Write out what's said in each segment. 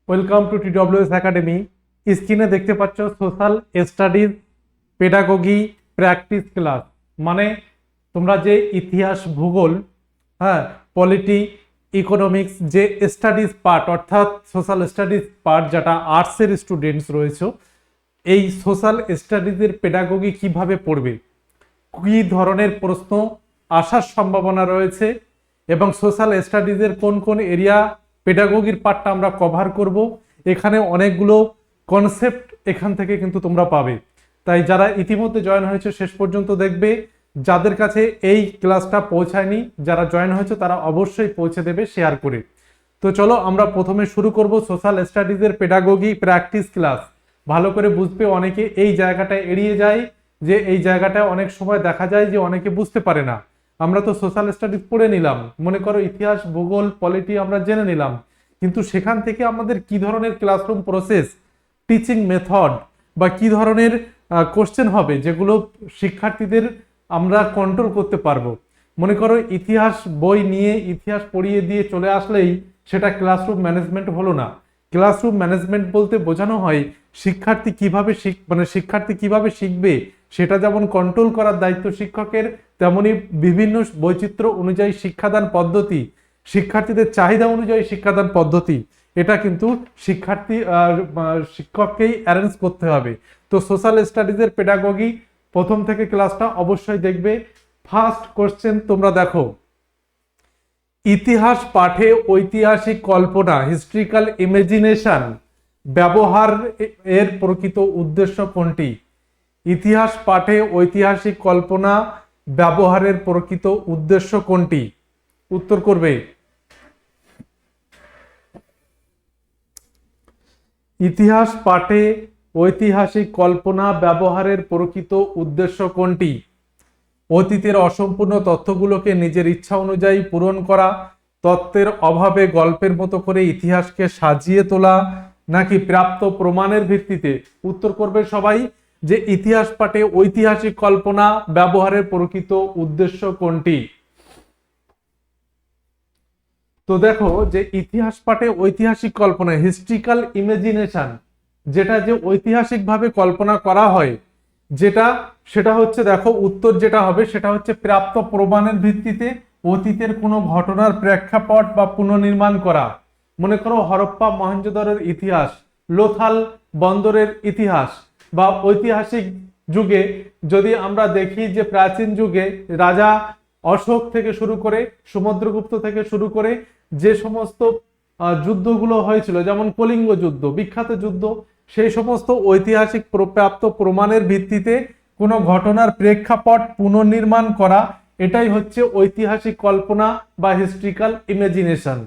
Welcome to TWS academy. স্ক্রিনে দেখতে পাচ্ছ social studies pedagogy practice class, মানে তোমরা যে ইতিহাস, ভূগোল, হ্যাঁ, পলিটি, ইকোনমিক্স যে স্টাডিজ পার্ট অর্থাৎ সোশ্যাল স্টাডিজ পার্ট, যেটা আর্টসের স্টুডেন্টস রয়েছে, এই সোশ্যাল স্টাডিজের পেডাগোগি কিভাবে পড়বে, কী ধরনের প্রশ্ন আসার সম্ভাবনা রয়েছে এবং সোশ্যাল স্টাডিজের কোন কোন এরিয়া পেডাগোগির পার্টটা আমরা কভার করব, এখানে অনেকগুলো কনসেপ্ট এখান থেকে কিন্তু তোমরা পাবে। তাই যারা ইতিমধ্যে জয়েন হয়েছে শেষ পর্যন্ত দেখবে, যাদের কাছে এই ক্লাসটা পৌঁছায়নি, যারা জয়েন হয়েছে তারা অবশ্যই পৌঁছে দেবে শেয়ার করে। তো চলো আমরা প্রথমে শুরু করব সোশ্যাল স্টাডিজের পেডাগোগি প্র্যাকটিস ক্লাস। ভালো করে বুঝবে, অনেকে এই জায়গাটা এড়িয়ে যায়, যে এই জায়গাটায় অনেক সময় দেখা যায় যে অনেকে বুঝতে পারে না। আমরা তো সোশ্যাল স্টাডিজ পড়ে নিলাম, মনে করো ইতিহাস, ভূগোল, পলিটি আমরা জেনে নিলাম, কিন্তু সেখান থেকে আমাদের কি ধরনের ক্লাসরুম প্রসেস, টিচিং মেথড বা কি ধরনের কোশ্চেন হবে যেগুলো শিক্ষার্থীদের আমরা কন্ট্রোল করতে পারবো। মনে করো ইতিহাস বই নিয়ে ইতিহাস পড়িয়ে দিয়ে চলে আসলেই সেটা ক্লাসরুম ম্যানেজমেন্ট হলো না। ক্লাসরুম ম্যানেজমেন্ট বলতে বোঝানো হয় শিক্ষার্থী কিভাবে শিখবে, সেটা যেমন কন্ট্রোল করার দায়িত্ব শিক্ষকের, তেমনি বিভিন্ন বৈচিত্র্য অনুযায়ী শিক্ষাদান পদ্ধতি, শিক্ষার্থীদের চাহিদা অনুযায়ী শিক্ষাদান পদ্ধতি, এটা কিন্তু শিক্ষককেই অ্যারেঞ্জ করতে হবে। তো সোশ্যাল স্টাডিজের পেডাগোগি প্রথম থেকে ক্লাসটা অবশ্যই দেখবে। ফার্স্ট কোশ্চেন তোমরা দেখো, ইতিহাস পাঠে ঐতিহাসিক কল্পনা, হিস্ট্রিক্যাল ইমাজিনেশন ব্যবহার এর প্রকৃত উদ্দেশ্য কোনটি? ইতিহাস পাঠে ঐতিহাসিক কল্পনা ব্যবহারের প্রকৃত উদ্দেশ্য কোনটি? উত্তর করবে। ইতিহাস পাঠে ঐতিহাসিক কল্পনা ব্যবহারের প্রকৃত উদ্দেশ্য কোনটি? অতীতের অসম্পূর্ণ তথ্যগুলোকে নিজের ইচ্ছা অনুযায়ী পূরণ করা, তত্ত্বের অভাবে গল্পের মতো করে ইতিহাসকে সাজিয়ে তোলা, নাকি প্রাপ্ত প্রমাণের ভিত্তিতে? উত্তর করবে সবাই যে ইতিহাস পাঠে ঐতিহাসিক কল্পনা ব্যবহারের প্রকৃত উদ্দেশ্য কোনটি? তো দেখো যে ইতিহাস পাঠে ঐতিহাসিক কল্পনা, হিস্ট্রিক্যাল ইমাজিনেশন, যেটা যে ঐতিহাসিকভাবে কল্পনা করা হয়, সেটা হচ্ছে, দেখো উত্তর যেটা হবে সেটা হচ্ছে প্রাপ্ত প্রমাণের ভিত্তিতে অতীতের কোনো ঘটনার প্রেক্ষাপট বা পুনর্নির্মাণ করা। মনে করো হরপ্পা মহেঞ্জোদারোর ইতিহাস, লোথাল বন্দরের ইতিহাস, বা ঐতিহাসিক যুগে যদি আমরা দেখি যে প্রাচীন যুগে রাজা অশোক থেকে শুরু করে, সমুদ্রগুপ্ত থেকে শুরু করে যে সমস্ত যুদ্ধগুলো হয়েছিল, যেমন কলিঙ্গ যুদ্ধ, বিখ্যাত যুদ্ধ, সেই সমস্ত ঐতিহাসিক প্রাপ্ত প্রমাণের ভিত্তিতে কোনো ঘটনার প্রেক্ষাপট পুনর্নির্মাণ করা, এটাই হচ্ছে ঐতিহাসিক কল্পনা বা হিস্ট্রিক্যাল ইমাজিনেশন।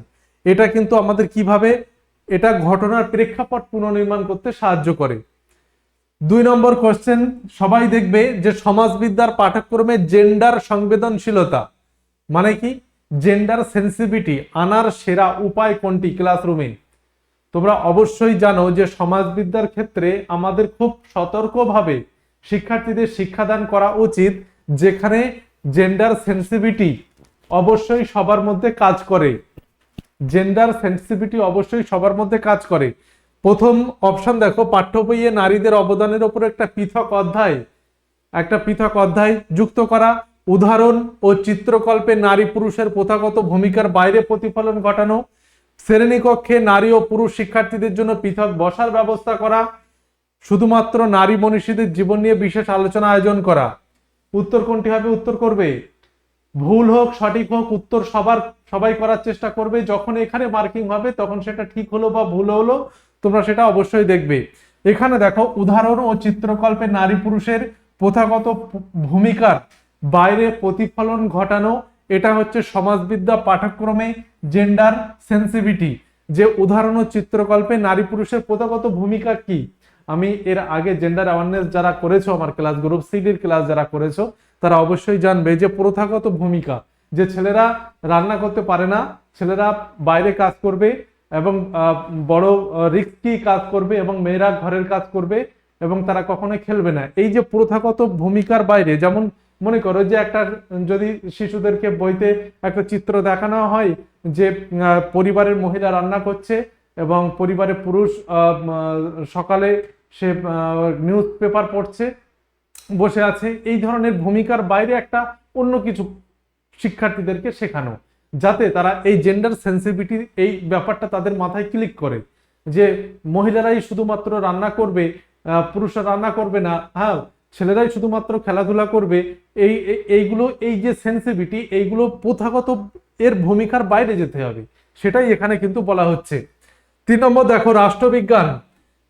এটা কিন্তু আমাদের কিভাবে এটা ঘটনার প্রেক্ষাপট পুনর্নির্মাণ করতে সাহায্য করে। 2 নম্বর কোশ্চেন সবাই দেখবে যে সমাজবিদ্যার পাঠ্যক্রমে জেন্ডার সংবেদনশীলতা মানে কি, জেন্ডার সেন্সিটিভিটি আনার সেরা উপায় কোনটি ক্লাসরুমে? তোমরা অবশ্যই জানো যে সমাজবিদ্যার ক্ষেত্রে আমাদের খুব সতর্কভাবে শিক্ষার্থীদের শিক্ষাদান করা উচিত, যেখানে জেন্ডার সেন্সিটিভিটি অবশ্যই সবার মধ্যে কাজ করে। জেন্ডার সেন্সিটিভিটি অবশ্যই সবার মধ্যে কাজ করে। প্রথম অপশন দেখো, পাঠ্য বইয়ে নারীদের অবদানের উপর একটা পৃথক অধ্যায় যুক্ত করা, উদাহরণ ও চিত্রকল্পে নারী পুরুষের প্রথাগত ভূমিকার বাইরে প্রতিফলন ঘটানো, শ্রেণীকক্ষে নারী ও পুরুষ শিক্ষার্থীদের জন্য পৃথক বসার ব্যবস্থা করা, শুধুমাত্র নারী মনীষীদের জীবন নিয়ে বিশেষ আলোচনা আয়োজন করা। উত্তর কোনটি হবে? উত্তর করবে। ভুল হোক সঠিক হোক, উত্তর সবাই করার চেষ্টা করবে। যখন এখানে মার্কিং হবে তখন সেটা ঠিক হলো বা ভুল হলো তোমরা সেটা অবশ্যই দেখবে। এখানে দেখো, উদাহরণ ও চিত্রকল্পে নারী পুরুষের প্রথাগত ভূমিকার বাইরে প্রতিফলন ঘটানো, এটা হচ্ছে সমাজবিদ্যা পাঠ্যক্রমে জেন্ডার সেন্সিটিভিটি, যে উদাহরণ ও চিত্রকল্পে নারী পুরুষের প্রথাগত ভূমিকা কি। আমি এর আগে জেন্ডার অ্যাওয়ারনেস যারা করেছো, আমার ক্লাস গ্রুপ সিডির ক্লাস যারা করেছো, তারা অবশ্যই জানবে যে প্রথাগত ভূমিকা, যে ছেলেরা রান্না করতে পারে না, ছেলেরা বাইরে কাজ করবে এবং বড় রিস্কি কাজ করবে, এবং মেয়েরা ঘরের কাজ করবে এবং তারা কখনোই খেলবে না। এই যে প্রথাগত ভূমিকার বাইরে, যেমন মনে করো যে একটা, যদি শিশুদেরকে বইতে একটা চিত্র দেখানো হয় যে পরিবারের মহিলা রান্না করছে, এবং পরিবারে পুরুষ সকালে সে নিউজ পেপার পড়ছে, বসে আছে, এই ধরনের ভূমিকার বাইরে একটা অন্য কিছু শিক্ষার্থীদেরকে শেখানো, যাতে তারা এই জেন্ডার সেন্সিটিভিটি এই ব্যাপারটা তাদের মাথায় ক্লিক করে যে মহিলারাই শুধুমাত্র রান্না করবে, পুরুষরা রান্না করবে না, হ্যাঁ ছেলেরাই শুধুমাত্র খেলাধুলা করবে, এইগুলো এই যে সেন্সিটিভিটি এইগুলো প্রথাগত এর ভূমিকার বাইরে যেতে হবে, সেটাই এখানে কিন্তু বলা হচ্ছে। 3 নম্বর দেখো রাষ্ট্রবিজ্ঞান।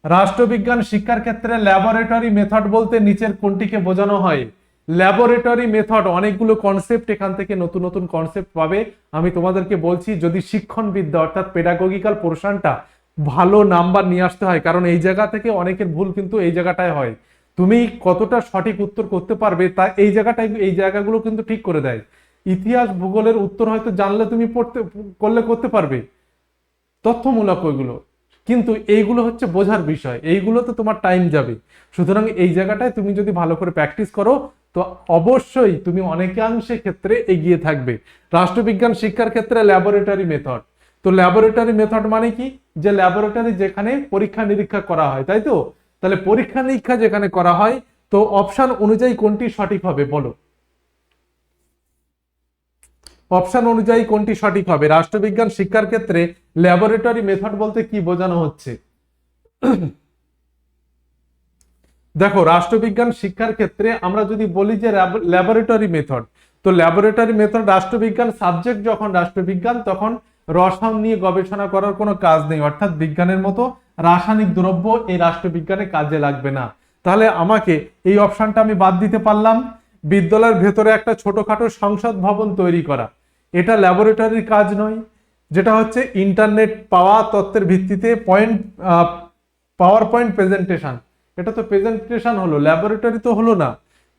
রাষ্ট্রবিজ্ঞান শিক্ষার ক্ষেত্রে ল্যাবরেটরি মেথড বলতে নিচের কোনটিকে বোঝানো হয়? ল্যাবরেটরি মেথড, অনেকগুলো কনসেপ্ট এখান থেকে নতুন নতুন কনসেপ্ট পাবে। আমি তোমাদেরকে বলছি, যদি শিক্ষণ বিদ্যা অর্থাৎ পেডাগোগিক্যাল পোর্শনটা ভালো নাম্বার নিয়ে আসতে হয়, কারণ এই জায়গা থেকে অনেকের ভুল কিন্তু এই জায়গাটায় হয়, তুমি কতটা সঠিক উত্তর করতে পারবে তা এই জায়গাটায়, এই জায়গাগুলো কিন্তু ঠিক করে দেয়। ইতিহাস ভূগোলের উত্তর হয়তো জানলে তুমি করতে পারবে, তথ্যমূলক ওইগুলো, কিন্তু এইগুলো হচ্ছে বোঝার বিষয়, এইগুলো তো তোমার টাইম যাবে। সুতরাং এই জায়গাটায় তুমি যদি ভালো করে প্র্যাকটিস করো তো অবশ্যই তুমি অনেকাংশে ক্ষেত্রে এগিয়ে থাকবে। রাষ্ট্রবিজ্ঞান শিক্ষার ক্ষেত্রে ল্যাবরেটরি মেথড, তো ল্যাবরেটরি মেথড মানে কি? যে ল্যাবরেটরি যেখানে পরীক্ষা নিরীক্ষা করা হয়, তাই তো? তাহলে পরীক্ষা নিরীক্ষা যেখানে করা হয়, তো অপশন অনুযায়ী কোনটি সঠিক হবে বলো? অপশন অনুযায়ী কোনটি সঠিক হবে? রাষ্ট্রবিজ্ঞান শিক্ষার ক্ষেত্রে ল্যাবরেটরি মেথড বলতে কি বোঝানো হচ্ছে? দেখো, রাষ্ট্রবিজ্ঞান শিক্ষার ক্ষেত্রে আমরা যদি বলি যে ল্যাবরেটরি মেথড, তো ল্যাবরেটরি মেথড রাষ্ট্রবিজ্ঞান সাবজেক্ট যখন রাষ্ট্রবিজ্ঞান, তখন রসায়ন নিয়ে গবেষণা করার কোনো কাজ নেই, অর্থাৎ বিজ্ঞানের মতো রাসায়নিক দ্রব্য এই রাষ্ট্রবিজ্ঞানে কাজে লাগবে না। তাহলে আমাকে এই অপশনটা আমি বাদ দিতে পারলাম। বিদ্যালয়ের ভেতরে একটা ছোটখাটো সংসদ ভবন তৈরি করা, এটা ল্যাবরেটরির কাজ নয়। যেটা হচ্ছে ইন্টারনেট পাওয়া তথ্যের ভিত্তিতে পাওয়ার পয়েন্ট প্রেজেন্টেশন, এটা তো প্রেজেন্টেশন হলো, ল্যাবরেটরি তো হলো না।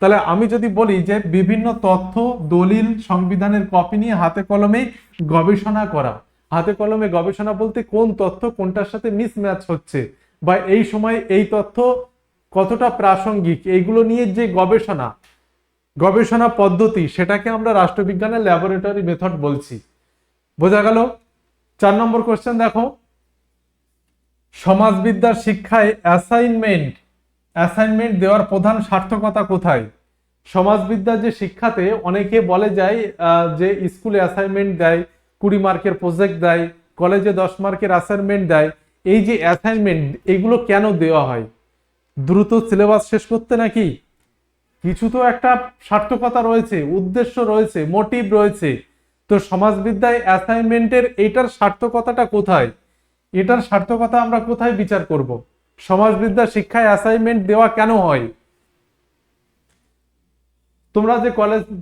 তাহলে আমি যদি বলি যে বিভিন্ন তথ্য, দলিল, সংবিধানের কপি নিয়ে হাতে কলমে গবেষণা করা, হাতে কলমে গবেষণা বলতে কোন তথ্য কোনটার সাথে মিসম্যাচ হচ্ছে, বা এই সময় এই তথ্য কতটা প্রাসঙ্গিক, এইগুলো নিয়ে যে গবেষণা পদ্ধতি, সেটাকে আমরা রাষ্ট্রবিজ্ঞানের ল্যাবরেটরি মেথড বলছি। বোঝা গেল? 4 নম্বর কোশ্চেন দেখো, সমাজবিদ্যার শিক্ষায় অ্যাসাইনমেন্ট দেওয়ার প্রধান সার্থকতা কোথায়? সমাজবিদ্যার যে শিক্ষাতে অনেকে বলে যায় যে স্কুলে অ্যাসাইনমেন্ট দেয়, 20 মার্কের প্রজেক্ট দেয়, কলেজে 10 মার্কের অ্যাসাইনমেন্ট দেয়, এই যে অ্যাসাইনমেন্ট এগুলো কেন দেওয়া হয়? দ্রুত সিলেবাস শেষ করতে নাকি? কিছু তো একটা সার্থকতা রয়েছে, উদ্দেশ্য রয়েছে, মোটিভ রয়েছে। তো সমাজবিদ্যায় অ্যাসাইনমেন্টের এইটার সার্থকতাটা কোথায়? এটার সার্থকতা আমরা কোথায় বিচার করব? সমাজবিদ্যা শিক্ষায় অ্যাসাইনমেন্ট দেওয়া কেন হয়? তোমরা যে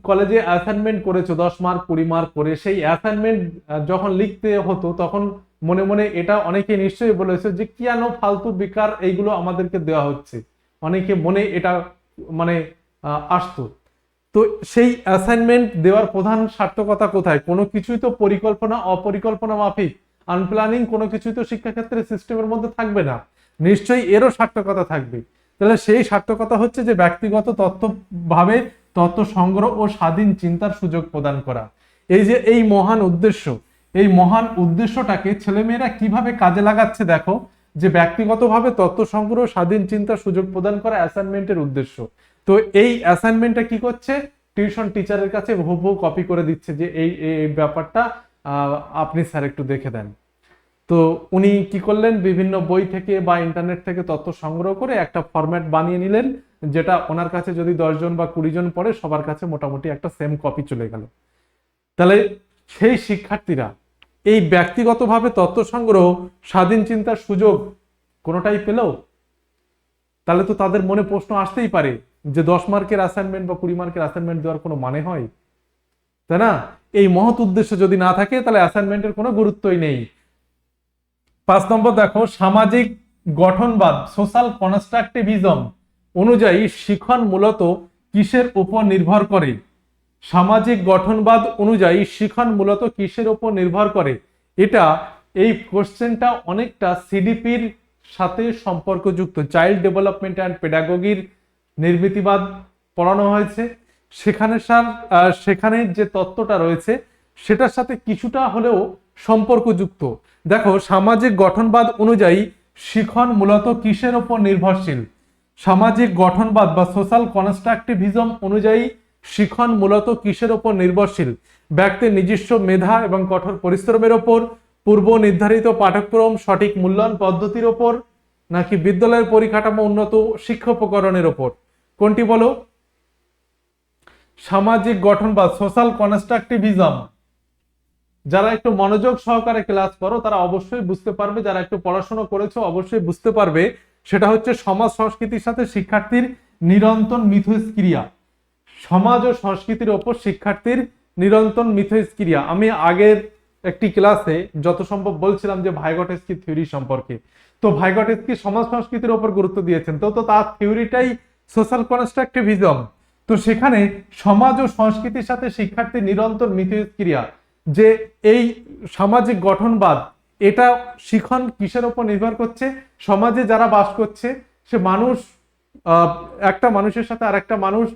কলেজে অ্যাসাইনমেন্ট করেছো 10 মার্ক 20 মার্ক করে, সেই অ্যাসাইনমেন্ট যখন লিখতে হতো তখন মনে মনে এটা অনেকে নিশ্চয়ই বলেছে যে কেন ফালতু বেকার এইগুলো আমাদেরকে দেওয়া হচ্ছে, অনেকে মনে এটা মানে আসতো। তো সেই অ্যাসাইনমেন্ট দেওয়ার প্রধান সার্থকতা কোথায়? কোনো কিছুই তো অপরিকল্পনা মাফিক, আনপ্ল্যানিং কোনো কিছুই তো শিক্ষাক্ষেত্রে সিস্টেমের মধ্যে থাকবে না, নিশ্চয়ই এরও সার্থকতা থাকবে। তাহলে সেই সার্থকতা হচ্ছে যে ব্যক্তিগত তথ্য সংগ্রহ ও স্বাধীন চিন্তার সুযোগ প্রদান করা। এই যে এই মহান উদ্দেশ্যটাকে ছেলেমেয়েরা কিভাবে কাজে লাগাচ্ছে দেখো, যে ব্যক্তিগতভাবে তথ্য সংগ্রহ, স্বাধীন চিন্তার সুযোগ প্রদান করা অ্যাসাইনমেন্টের উদ্দেশ্য। তো এই অ্যাসাইনমেন্টটা কি করছে? টিউশন টিচারের কাছে হুবহু কপি করে দিচ্ছে যে এই ব্যাপারটা আপনি স্যার একটু দেখে দেন। তো উনি কি করলেন, বিভিন্ন বই থেকে বা ইন্টারনেট থেকে তথ্য সংগ্রহ করে একটা ফরম্যাট বানিয়ে নিলেন, যেটা ওনার কাছে যদি 10 জন বা 20 জন পড়ে, সবার কাছে মোটামুটি একটা সেম কপি চলে গেল। তাহলে সেই শিক্ষার্থীরা এই ব্যক্তিগতভাবে তথ্য সংগ্রহ, স্বাধীন চিন্তার সুযোগ কোনোটাই পেল? তাহলে তো তাদের মনে প্রশ্ন আসতেই পারে যে 10 মার্কের অ্যাসাইনমেন্ট বা 20 মার্কের অ্যাসাইনমেন্ট দেওয়ার কোনো মানে হয়? তাই না? এই মহৎ উদ্দেশ্য যদি না থাকে তাহলে অ্যাসাইনমেন্টের কোনো গুরুত্বই নেই। 5 নম্বর দেখো, সামাজিক গঠনবাদ সোশ্যাল কনস্ট্রাকটিভিজম অনুযায়ী শিখন মূলত কিসের উপর নির্ভর করে? সামাজিক গঠনবাদ অনুযায়ী শিখন মূলত কিসের উপর নির্ভর করে? এটা এই কোশ্চেনটা অনেকটা সিডিপির সাথে সম্পর্কযুক্ত, চাইল্ড ডেভেলপমেন্ট অ্যান্ড পেডাগোগির নির্মিতিবাদ পড়ানো হয়েছে। সেখানে যে তত্ত্বটা রয়েছে সেটার সাথে কিছুটা হলেও সম্পর্কযুক্ত। দেখো, সামাজিক গঠনবাদ অনুযায়ী শিখন মূলত কিসের ওপর নির্ভরশীল? সামাজিক গঠনবাদ বা সোশ্যাল কনস্ট্রাকটিভিজম অনুযায়ী শিখন মূলত কিসের ওপর নির্ভরশীল? ব্যক্তির নিজস্ব মেধা এবং কঠোর পরিশ্রমের ওপর, পূর্ব নির্ধারিত পাঠ্যক্রম, সঠিক মূল্যায়ন পদ্ধতির ওপর, নাকি বিদ্যালয়ের পরিকাঠামো উন্নত শিক্ষা উপকরণের ওপর? কোনটি বলো? সামাজিক গঠনবাদ, সোশ্যাল কনস্ট্রাকটিভিজম। যারা একটু মনোযোগ সহকারে ক্লাস করো তারা অবশ্যই বুঝতে পারবে, যারা একটু পড়াশোনা করেছো অবশ্যই বুঝতে পারবে। সেটা হচ্ছে সমাজ সংস্কৃতির সাথে শিক্ষার্থীর নিরন্তর মিথস্ক্রিয়া। সমাজ ও সংস্কৃতির ওপর শিক্ষার্থীর নিরন্তর মিথস্ক্রিয়া। আমি আগের একটি ক্লাসে যত সম্ভব বলছিলাম যে ভাইগটেস্কি থিওরি সম্পর্কে। তো ভাইগটেস্কি সমাজ সংস্কৃতির ওপর গুরুত্ব দিয়েছেন, তো তার থিওরিটাই সোশ্যাল কনস্ট্রাকটিভিজম। তো সেখানে সমাজ ও সংস্কৃতির সাথে শিক্ষার্থীর নিরন্তর মিথস্ক্রিয়া, যে এই সামাজিক গঠনবাদ, এটা শিখন কিসের উপর নির্ভর করছে? সমাজে যারা বাস করছে সে মানুষ, একটা মানুষের সাথে আর একটা মানুষ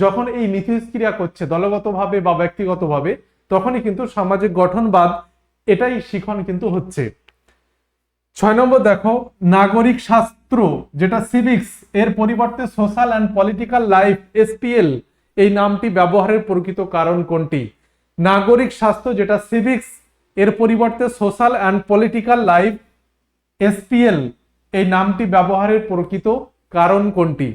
যখন এই মিথস্ক্রিয়া করছে দলগতভাবে বা ব্যক্তিগতভাবে, তখনই কিন্তু সামাজিক গঠনবাদ, এটাই শিখন কিন্তু হচ্ছে। 6 নম্বর দেখো, নাগরিক শাস্ত্র যেটা সিভিক্স এর পরিবর্তে social and political life SPL এই নামটি ব্যবহারের প্রকৃত কারণ কোনটি? নাগরিক শাস্ত্র যেটা সিভিক্স এর পরিবর্তে social and political life SPL এই নামটি ব্যবহারের প্রকৃত কারণ কোনটি?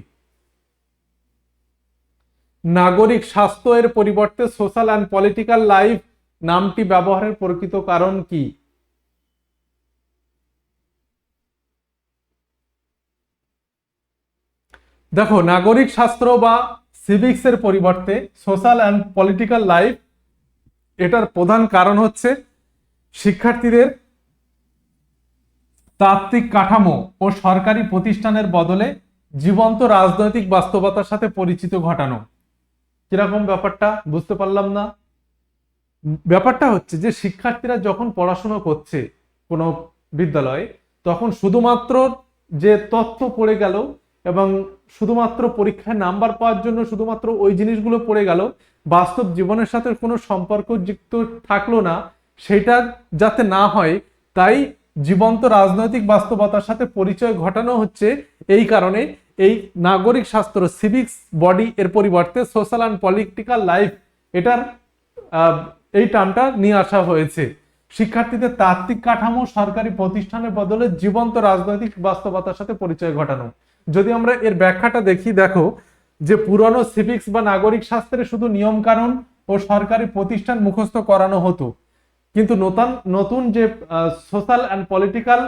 নাগরিক স্বাস্থ্য এর পরিবর্তে সোশ্যাল অ্যান্ড পলিটিক্যাল লাইফ নামটি ব্যবহারের প্রকৃত কারণ কি? দেখো, নাগরিক শাস্ত্র বা সিভিক্স এর পরিবর্তে সোশ্যাল অ্যান্ড পলিটিক্যাল লাইফ, এটার প্রধান কারণ হচ্ছে শিক্ষার্থীদের তাত্ত্বিক কাঠামো ও সরকারি প্রতিষ্ঠানের বদলে জীবন্ত রাজনৈতিক বাস্তবতার সাথে পরিচিত ঘটানো। কিরকম ব্যাপারটা বুঝতে পারলাম না? ব্যাপারটা হচ্ছে যে শিক্ষার্থীরা যখন পড়াশোনা করছে কোনো বিদ্যালয়ে, তখন শুধুমাত্র যে তথ্য পড়ে গেল এবং শুধুমাত্র পরীক্ষায় নাম্বার পাওয়ার জন্য শুধুমাত্র ওই জিনিসগুলো পড়ে গেল, বাস্তব জীবনের সাথে কোনো সম্পর্ক যুক্ত থাকলো না, সেটা যাতে না হয় তাই জীবন্ত রাজনৈতিক বাস্তবতার সাথে পরিচয় ঘটানো হচ্ছে। এই কারণে এই নাগরিক শাস্ত্র সিভিক্স বডি এর পরিবর্তে সোশ্যাল অ্যান্ড পলিটিক্যাল লাইফ এটার এই টার্মটা নিয়ে আসা হয়েছে। শিক্ষার্থীদের তাত্ত্বিক কাঠামো সরকারি প্রতিষ্ঠানের বদলে জীবন্ত রাজনৈতিক বাস্তবতার সাথে পরিচয় ঘটানো। যদি আমরা এর ব্যাখ্যাটা দেখি, দেখো যে পুরনো সিভিক্স বা নাগরিক শাস্ত্রে শুধু নিয়ম কানুন ও সরকারি প্রতিষ্ঠান মুখস্থ করানো হতো, কিন্তু নতুন যে সোশ্যাল অ্যান্ড পলিটিক্যাল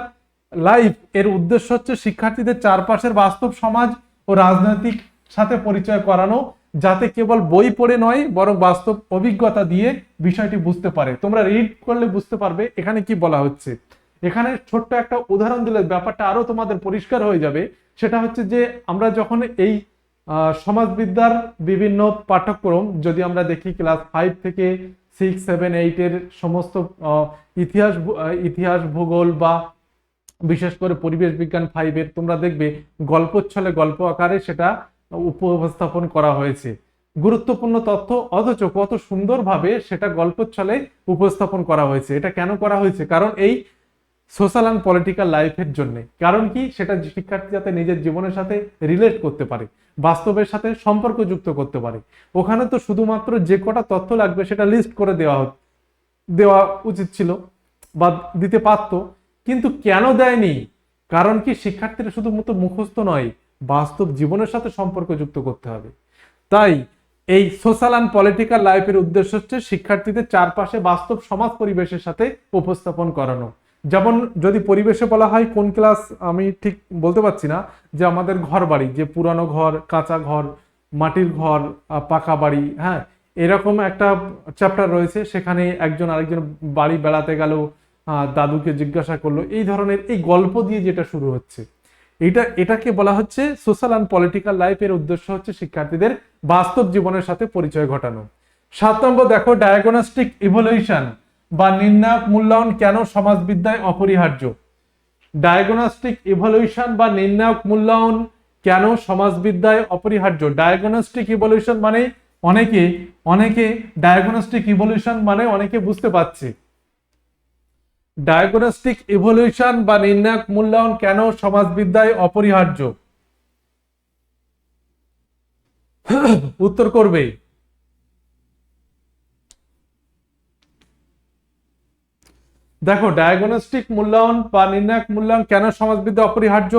লাইফ এর উদ্দেশ্য হচ্ছে শিক্ষার্থীদের চারপাশের বাস্তব সমাজ ও রাজনৈতিক সাথে পরিচয় করানো, যাতে কেবল বই পড়ে নয় বরং বাস্তব অভিজ্ঞতা দিয়ে বিষয়টি বুঝতে পারে। তোমরা রিড করলে বুঝতে পারবে এখানে কি বলা হচ্ছে। এখানে ছোট্ট একটা উদাহরণ দিলে ব্যাপারটা আরো তোমাদের পরিষ্কার হয়ে যাবে। সেটা হচ্ছে যে আমরা যখন এই সমাজবিদ্যার বিভিন্ন পাঠ্যক্রম যদি আমরা দেখি ক্লাস 5 থেকে 6, 7, 8 এর সমস্ত ইতিহাস ভূগোল বা বিশেষ করে পরিবেশ বিজ্ঞান 5 এর, তোমরা দেখবে গল্পচ্ছলে গল্প আকারে সেটা উপস্থাপন করা হয়েছে, গুরুত্বপূর্ণ তথ্য, অথচ কত সুন্দরভাবে সেটা গল্পচ্ছলে উপস্থাপন করা হয়েছে। এটা কেন করা হয়েছে? কারণ এই সোশ্যাল অ্যান্ড পলিটিক্যাল লাইফের জন্য। কারণ কি? সেটা শিক্ষার্থী যাতে নিজের জীবনের সাথে রিলেট করতে পারে, বাস্তবের সাথে সম্পর্ক যুক্ত করতে পারে। ওখানে তো শুধুমাত্র যে কটা তথ্য লাগবে সেটা লিস্ট করে দেওয়া উচিত ছিল বা দিতে পারতো, কিন্তু কেন দেয়নি? কারণ কি? শিক্ষার্থীরা শুধুমাত্র মুখস্থ নয়, বাস্তব জীবনের সাথে সম্পর্ক যুক্ত করতে হবে। তাই এই সোশ্যাল অ্যান্ড পলিটিক্যাল লাইফের উদ্দেশ্য হচ্ছে শিক্ষার্থীদের চারপাশে বাস্তব সমাজ পরিবেশের সাথে উপস্থাপন করানো। যেমন যদি পরিবেশে বলা হয়, কোন ক্লাস আমি ঠিক বলতে পারছি না, যে আমাদের ঘর বাড়ি, যে পুরানো ঘর, কাঁচা ঘর, মাটির ঘর, পাকা বাড়ি, হ্যাঁ, এরকম একটা চ্যাপ্টার রয়েছে। সেখানে একজন আরেকজন বাড়ি বেড়াতে গেল, দাদুকে জিজ্ঞাসা করলো, এই ধরনের এই গল্প দিয়ে যেটা শুরু হচ্ছে, এটাকে বলা হচ্ছে সোশ্যাল অ্যান্ড পলিটিক্যাল লাইফ। এর উদ্দেশ্য হচ্ছে শিক্ষার্থীদের বাস্তব জীবনের সাথে পরিচয় ঘটানো। 7 নম্বর দেখো, ডায়াগনস্টিক ইভ্যালুয়েশন বা নির্ণায়ক মূল্যায়ন কেন সমাজবিদ্যায় অপরিহার্য? ডায়াগনস্টিক ইভ্যালুয়েশন বা নির্ণায়ক মূল্যায়ন কেন সমাজবিদ্যায় অপরিহার্য? ডায়াগনস্টিক ইভ্যালুয়েশন মানে অনেকে ডায়াগনস্টিক ইভ্যালুয়েশন মানে অনেকে বুঝতে পারছে ডায়াগনস্টিক ইভলিউশন বা নির্ণায়ক মূল্যায়ন কেন সমাজবিদ্যায় অপরিহার্য? উত্তর করবে। দেখো, ডায়াগনস্টিক মূল্যায়ন বা নির্ণায়ক মূল্যায়ন কেন সমাজবিদ্যা অপরিহার্য?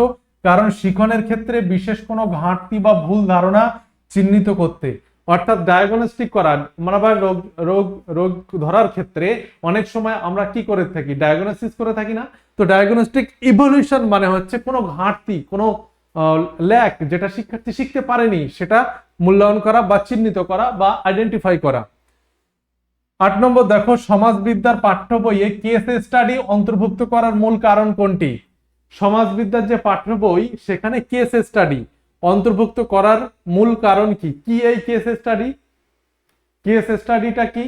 কারণ শিখনের ক্ষেত্রে বিশেষ কোনো ঘাটতি বা ভুল ধারণা চিহ্নিত করতে, অর্থাৎ ডায়াগনস্টিক করা মানে রোগ রোগ রোগ ধরার ক্ষেত্রে অনেক সময় আমরা কি করে থাকি, ডায়াগনোসিস করে থাকি না? তো ডায়াগনস্টিক ইভলিউশন মানে হচ্ছে কোনো ঘাটতি, কোনো ল্যাক যেটা শিক্ষার্থী শিখতে পারেনি সেটা মূল্যায়ন করা বা চিহ্নিত করা বা আইডেন্টিফাই করা। 8 নম্বর দেখো, সমাজবিদ্যার পাঠ্য বইয়ে কেস স্টাডি অন্তর্ভুক্ত করার মূল কারণ কোনটি? সমাজবিদ্যার যে পাঠ্য বই সেখানে কেস স্টাডি অন্তর্ভুক্ত করার মূল কারণ কি? কি এই কেস স্টাডি? কেস স্টাডিটা কি?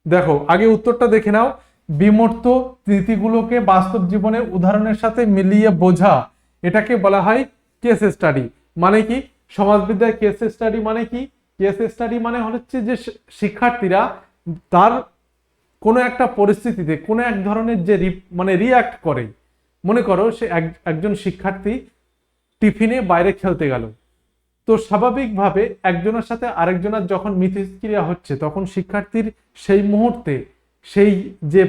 দেখো, আগে উত্তরটা দেখে নাও। বিমূর্ত নীতিগুলোকে বাস্তব জীবনের উদাহরণের সাথে মিলিয়ে বোঝা, এটাকে বলা হয় কেস স্টাডি। মানে কি সমাজবিদ্যায় কেস স্টাডি মানে কি? কেস স্টাডি মানে হচ্ছে যে শিক্ষার্থীরা তার কোনো একটা পরিস্থিতিতে কোনো এক ধরনের যে মানে রিয়াক্ট করে। মনে করো সে একজন শিক্ষার্থী টিফিনে বাইরে খেলতে গেল, তো স্বাভাবিকভাবে একজনের সাথে আরেকজনের যখন মিথস্ক্রিয়া হচ্ছে তখন শিক্ষার্থীর সেই মুহূর্তে সেই যে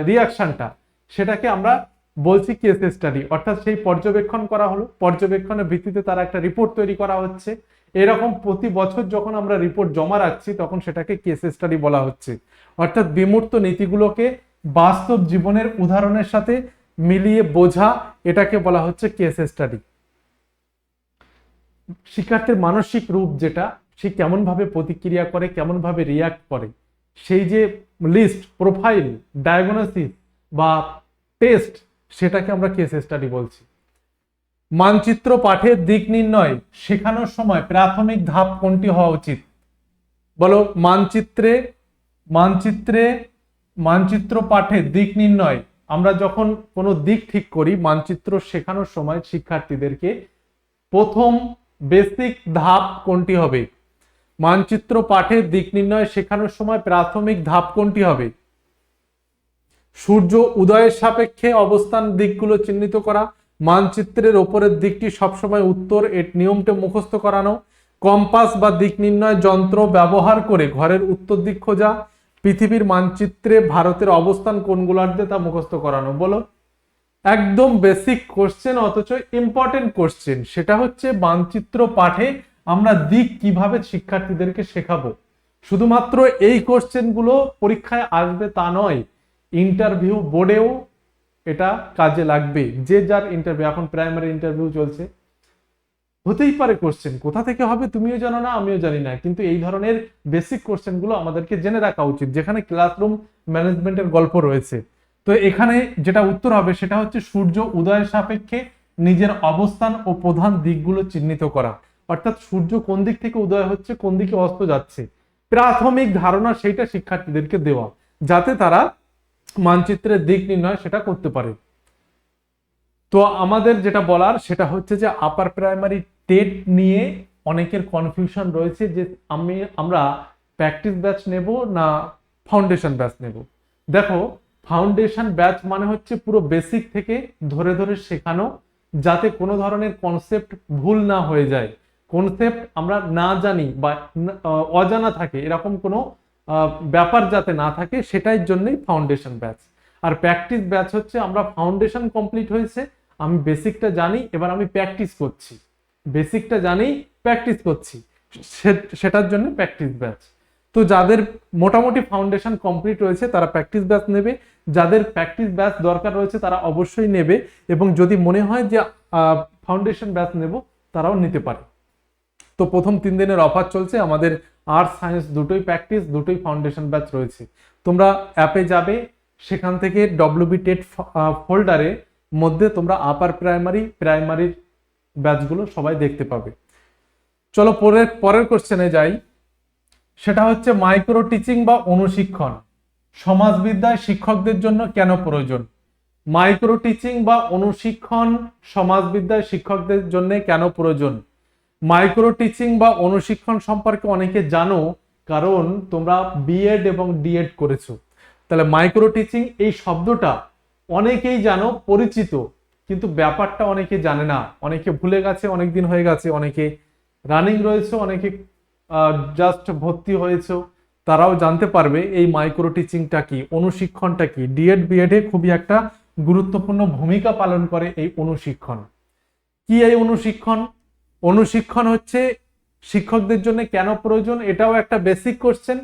রিয়াকশনটা, সেটাকে আমরা বলছি কেস স্টাডি। অর্থাৎ সেই পর্যবেক্ষণ করা হলো, পর্যবেক্ষণের ভিত্তিতে তার একটা রিপোর্ট তৈরি করা হচ্ছে। এরকম প্রতি বছর যখন আমরা রিপোর্ট জমা রাখছি তখন সেটাকে কেস স্টাডি বলা হচ্ছে। অর্থাৎ বিমূর্ত নীতিগুলোকে বাস্তব জীবনের উদাহরণের সাথে মিলিয়ে বোঝা, এটাকে বলা হচ্ছে কেস স্টাডি। শিক্ষার্থীর মানসিক রূপ যেটা, সে কেমন ভাবে প্রতিক্রিয়া করে, কেমন ভাবে রিয়াক্ট করে, সেই যে লিস্ট, প্রোফাইল, ডায়াগনোসিস বা টেস্ট, সেটাকে আমরা কেস স্টাডি বলছি। মানচিত্র পাঠের দিক নির্ণয় শেখানোর সময় প্রাথমিক ধাপ কোনটি হওয়া উচিত? বলো, মানচিত্রে মানচিত্রে মানচিত্র পাঠের দিক নির্ণয়, আমরা যখন কোনো দিক ঠিক করি মানচিত্র শেখানোর সময় শিক্ষার্থীদেরকে, প্রথম বেসিক ধাপ কোনটি হবে? মানচিত্র পাঠের দিক নির্ণয় শেখানোর সময় প্রাথমিক ধাপ কোনটি হবে? সূর্য উদয়ের সাপেক্ষে অবস্থান দিকগুলো চিহ্নিত করা, মানচিত্রের ওপরের দিকটি সবসময় উত্তর, এর নিয়মটা মুখস্থ করানো, কম্পাস বা দিক নির্ণয় যন্ত্র ব্যবহার করে ঘরের উত্তর দিক খোঁজা, পৃথিবীর মানচিত্রে ভারতের অবস্থান কোন গোলার্ধে তা মুখস্থ করানো। বলো, একদম বেসিক কোশ্চেন অথচ ইম্পর্টেন্ট কোশ্চেন। সেটা হচ্ছে মানচিত্র পাঠে আমরা দিক কিভাবে শিক্ষার্থীদেরকে শেখাবো। শুধুমাত্র এই কোশ্চেনগুলো পরীক্ষায় আসবে তা নয়, ইন্টারভিউ বোর্ডেও এটা কাজে লাগবে। যে যার ইন্টারভিউ, এখন প্রাইমারি ইন্টারভিউ চলছে, হতেই পারে কোশ্চেন কোথা থেকে হবে তুমিও জানো না, আমিও জানি না, কিন্তু এই ধরনের বেসিক কোশ্চেনগুলো আমাদেরকে জেনে রাখা উচিত, যেখানে ক্লাসরুম ম্যানেজমেন্টের গল্প রয়েছে। তো এখানে যেটা উত্তর হবে সেটা হচ্ছে সূর্য উদয়ের সাপেক্ষে নিজের অবস্থান ও প্রধান দিকগুলো চিহ্নিত করা। অর্থাৎ সূর্য কোন দিক থেকে উদয় হচ্ছে, কোন দিকে অস্ত যাচ্ছে, প্রাথমিক ধারণা সেইটা শিক্ষার্থীদেরকে দেওয়া, যাতে তারা মানচিত্রের দিক নির্ণয় সেটা করতে পারে। তো আমাদের যেটা বলার সেটা হচ্ছে যে আপার প্রাইমারি টেট নিয়ে অনেকের কনফিউশন রয়েছে যে আমরা প্র্যাকটিস ব্যাচ নেব না ফাউন্ডেশন ব্যাচ নেব। দেখো, ফাউন্ডেশন ব্যাচ মানে হচ্ছে পুরো বেসিক থেকে ধরে ধরে শেখানো, যাতে কোনো ধরনের কনসেপ্ট ভুল না হয়ে যায়, কনসেপ্ট আমরা না জানি বা অজানা থাকে, এরকম কোনো ব্যাপার যাতে না থাকে, সেটাই জন্যই ফাউন্ডেশন ব্যাচ। আর প্র্যাকটিস ব্যাচ হচ্ছে আমরা ফাউন্ডেশন কমপ্লিট হয়েছে, আমি বেসিকটা জানি, এবার আমি প্র্যাকটিস করছি, বেসিকটা জানি প্র্যাকটিস করছি, সেটার জন্য প্র্যাকটিস ব্যাচ। তো যাদের মোটামুটি ফাউন্ডেশন কমপ্লিট রয়েছে তারা প্র্যাকটিস ব্যাচ নেবে, যাদের প্র্যাকটিস ব্যাচ দরকার রয়েছে তারা অবশ্যই নেবে, এবং যদি মনে হয় যে ফাউন্ডেশন ব্যাচ নেব তারাও নিতে পারে। তো প্রথম 3 দিনের অফার চলছে, আমাদের আর্টস সায়েন্স দুটোই প্র্যাকটিস, দুটোই ফাউন্ডেশন ব্যাচ রয়েছে। তোমরা অ্যাপে যাবে, সেখান থেকে ডব্লিউবি টেট ফোল্ডারে মধ্যে তোমরা আপার প্রাইমারির ব্যাচগুলো সবাই দেখতে পাবে। চলো পরের কোশ্চেনে যাই। সেটা হচ্ছে মাইক্রো টিচিং বা অনুশিক্ষণ সমাজবিদ্যায় শিক্ষকদের জন্য কেন প্রয়োজন? মাইক্রো টিচিং বা অনুশিক্ষণ সমাজবিদ্যায় শিক্ষকদের জন্য কেন প্রয়োজন? মাইক্রো টিচিং বা অনুশিক্ষণ সম্পর্কে অনেকে জানো, কারণ তোমরা বিএড এবং ডিএড করেছো। তাহলে মাইক্রো টিচিং এই শব্দটা অনেকেই জানো পরিচিত, কিন্তু ব্যাপারটা অনেকে জানে না, অনেকে ভুলে গেছে, অনেক দিন হয়ে গেছে, অনেকে রানিং রয়েছে, অনেকে জাস্ট ভর্তি হয়েছে, তারাও জানতে পারবে এই মাইক্রো টিচিংটা কি, অনুশিক্ষণটা কি। ডিএড বিএডে খুবই একটা গুরুত্বপূর্ণ ভূমিকা পালন করে এই অনুশিক্ষণ। কি এই অনুশিক্ষণ? অনুশিক্ষণ হচ্ছে শিক্ষকদের জন্য কেন প্রয়োজন, এটাও একটা বেসিক কোশ্চেন,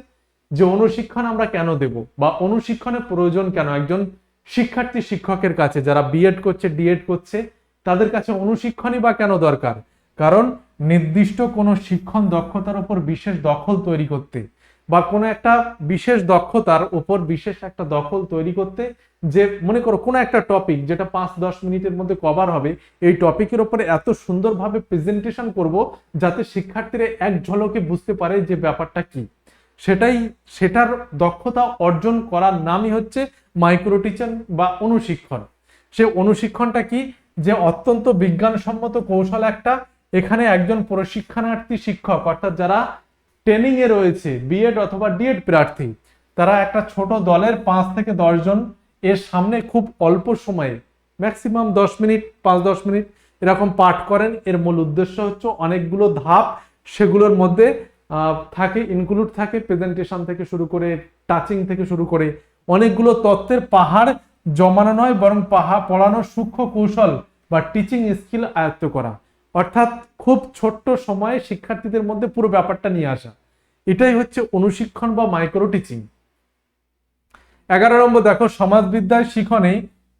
যে অনুশিক্ষণ আমরা কেন দেব বা অনুশিক্ষণের প্রয়োজন কেন একজন শিক্ষার্থী শিক্ষকের কাছে, যারা বিএড করছে ডিএড করছে তাদের কাছে অনুশিক্ষণই বা কেন দরকার? কারণ নির্দিষ্ট কোনো শিক্ষণ দক্ষতার উপর বিশেষ দখল তৈরি করতে বা কোনো একটা বিশেষ দক্ষতার উপর বিশেষ একটা দখল তৈরি করতে, যে মনে করো কোনো একটা টপিক যেটা 5-10 মিনিটের মধ্যে কভার হবে, এই টপিকের উপরে এত সুন্দরভাবে প্রেজেন্টেশন করব যাতে শিক্ষার্থীরা এক ঝলকে বুঝতে পারে যে ব্যাপারটা কি। সেটার দক্ষতা অর্জন করার নামই হচ্ছে মাইক্রো টিচিং বা অনুশিক্ষণ। সে অনুশিক্ষণটা কি? যে অত্যন্ত বিজ্ঞানসম্মত কৌশল একটা। এখানে একজন প্রশিক্ষণার্থী শিক্ষক অর্থাৎ যারা ট্রেনিং এ রয়েছে বিএড অথবা ডিএড প্রার্থী, তারা একটা ছোট দলের 5 থেকে 10 জন এর সামনে খুব অল্প সময়ে ম্যাক্সিমাম 10 মিনিট 5-10 মিনিট এরকম পাঠ করেন। এর মূল উদ্দেশ্য হচ্ছে অনেকগুলো ধাপ সেগুলোর মধ্যে থাকে, ইনক্লুড থাকে প্রেজেন্টেশন থেকে শুরু করে টাচিং থেকে শুরু করে অনেকগুলো তথ্যের পাহাড় জমানো নয়, বরং পড়ানোর সূক্ষ্ম কৌশল বা টিচিং স্কিল আয়ত্ত করা। অর্থাৎ খুব ছোট্ট সময়ে শিক্ষার্থীদের মধ্যে পুরো ব্যাপারটা নিয়ে আসা, এটাই হচ্ছে অনুশিক্ষণ বা মাইক্রো টিচিং। 11 নম্বর দেখো, সমাজবিদ্যার শিখনে